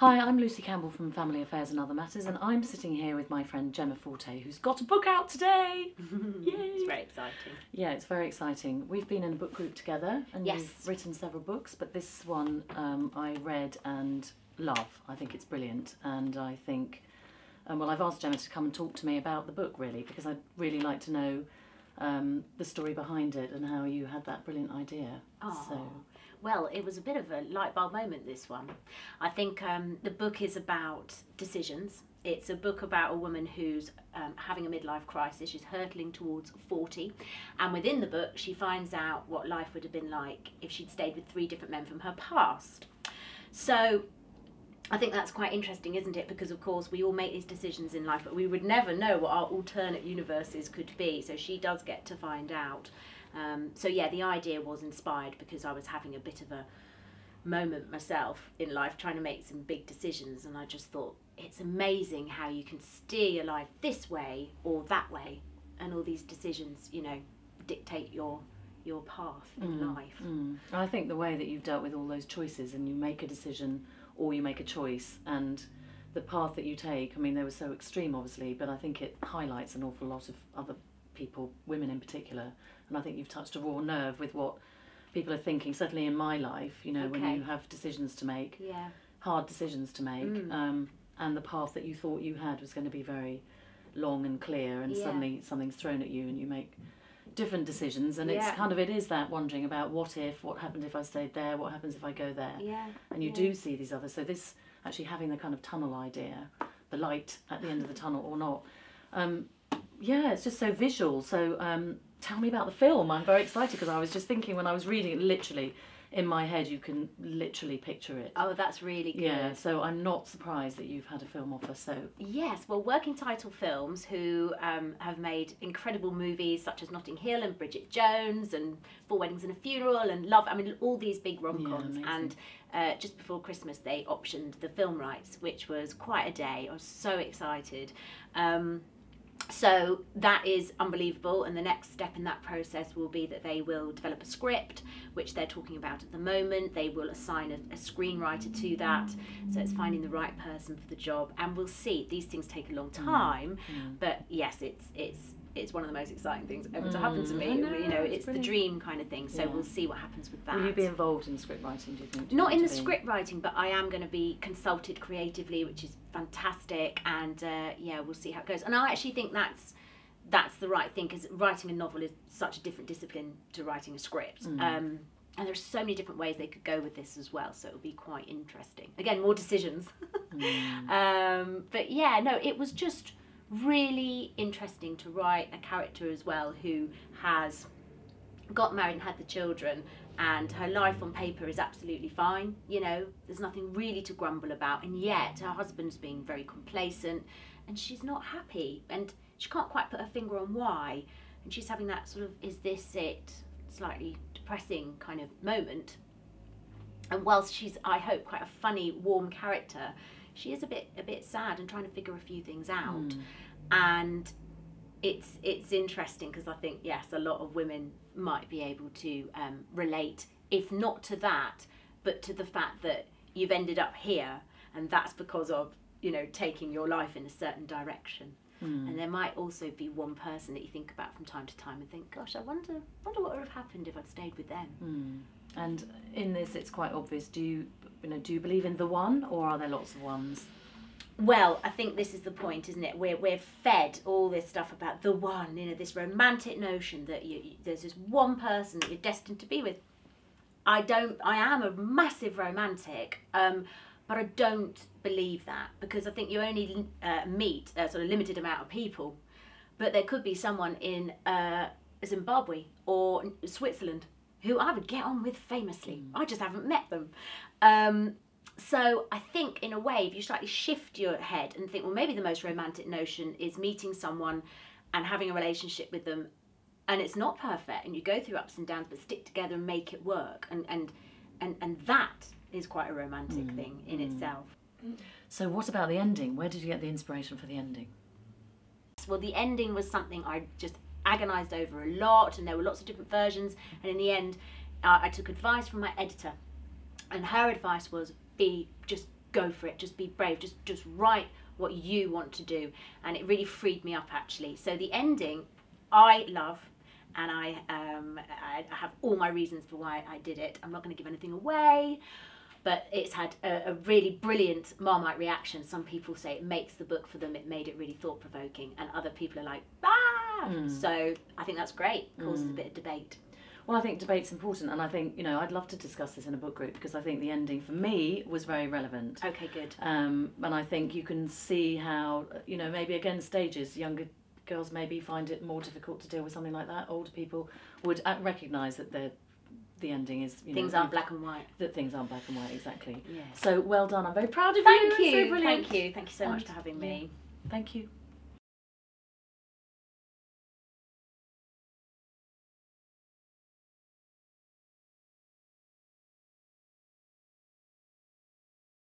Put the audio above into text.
Hi, I'm Lucy Campbell from Family Affairs and Other Matters, and I'm sitting here with my friend Jemma Forte, who's got a book out today. Yay! It's very exciting. Yeah, it's very exciting. We've been in a book group together, and Yes. you've written several books, but this one I read and love. I think it's brilliant, and I think, well, I've asked Jemma to come and talk to me about the book, really, because I'd really like to know the story behind it and how you had that brilliant idea. Oh. So. Well, it was a bit of a light bulb moment, this one. I think the book is about decisions. It's a book about a woman who's having a midlife crisis. She's hurtling towards 40. And within the book, she finds out what life would have been like if she'd stayed with 3 different men from her past. So I think that's quite interesting, isn't it? Because, of course, we all make these decisions in life, but we would never know what our alternate universes could be. So she does get to find out. So yeah, the idea was inspired because I was having a bit of a moment myself in life trying to make some big decisions, and I just thought it's amazing how you can steer your life this way or that way, and all these decisions, you know, dictate your path in life. I think the way that you've dealt with all those choices, and you make a decision or you make a choice, and the path that you take, I mean, they were so extreme obviously, but I think it highlights an awful lot of other people, women in particular, and I think you've touched a raw nerve with what people are thinking, certainly in my life, you know, when you have decisions to make, hard decisions to make, and the path that you thought you had was going to be very long and clear, and suddenly something's thrown at you and you make different decisions, and it's kind of, it is that wondering about what happened if I stayed there, what happens if I go there, and you do see these others. So this, actually having the kind of tunnel idea, the light at the end of the tunnel or not, yeah, it's just so visual. So tell me about the film. I'm very excited because I was just thinking when I was reading it, literally in my head you can literally picture it. Oh, that's really good. Yeah, so I'm not surprised that you've had a film offer. So yes, well, Working Title Films, who have made incredible movies such as Notting Hill and Bridget Jones and 4 Weddings and a Funeral and Love, I mean, all these big rom-coms, and just before Christmas they optioned the film rights, which was quite a day. I was so excited. So that is unbelievable, and the next step in that process will be that they will develop a script, which they're talking about at the moment. They will assign a screenwriter to that, so it's finding the right person for the job, and we'll see. These things take a long time, but yes, it's one of the most exciting things ever to happen to me. You know, it's the dream kind of thing, so we'll see what happens with that. Will you be involved in script writing, do you think? Not in the script writing, but I am going to be consulted creatively, which is fantastic, and yeah, we'll see how it goes. And I actually think that's the right thing, because writing a novel is such a different discipline to writing a script. And there's so many different ways they could go with this as well, so it'll be quite interesting. Again, more decisions. But yeah, no, it was just really interesting to write a character as well who has got married and had the children, and her life on paper is absolutely fine, you know, there's nothing really to grumble about, and yet her husband's being very complacent and she's not happy, and she can't quite put her finger on why, and she's having that sort of, is this it, slightly depressing kind of moment. And whilst she's, I hope, quite a funny, warm character, she is a bit sad and trying to figure a few things out. And it's interesting because I think, yes, a lot of women might be able to relate, if not to that, but to the fact that you've ended up here, and that's because of, you know, taking your life in a certain direction. And there might also be one person that you think about from time to time and think, gosh, I wonder what would have happened if I'd stayed with them. And in this, it's quite obvious. Do you believe in the one, or are there lots of ones? Well, I think this is the point, isn't it? We're fed all this stuff about the one, you know, this romantic notion that there's this one person that you're destined to be with. I am a massive romantic, but I don't believe that, because I think you only meet a sort of limited amount of people, but there could be someone in Zimbabwe or Switzerland who I would get on with famously. I just haven't met them. So I think, in a way, if you slightly shift your head and think, well, maybe the most romantic notion is meeting someone and having a relationship with them, and it's not perfect, and you go through ups and downs, but stick together and make it work, and that is quite a romantic thing in itself. So what about the ending? Where did you get the inspiration for the ending? Well, the ending was something I just agonised over a lot, and there were lots of different versions, and in the end I took advice from my editor, and her advice was, just go for it, just be brave, just write what you want to do. And it really freed me up, actually. So the ending I love, and I have all my reasons for why I did it. I'm not going to give anything away, but it's had a really brilliant Marmite reaction. Some people say it makes the book for them, it made it really thought-provoking, and other people are like, ah! So I think that's great, causes a bit of debate. Well, I think debate's important, and I think, you know, I'd love to discuss this in a book group, because I think the ending for me was very relevant. Okay, good. And I think you can see how, you know, maybe again stages, younger girls maybe find it more difficult to deal with something like that. Older people would recognise that the ending is, you know, things aren't black and white. That things aren't black and white, exactly. Yeah. So well done. I'm very proud of you. Thank you. So brilliant. Thank you. Thank you so much for having me. Thank you.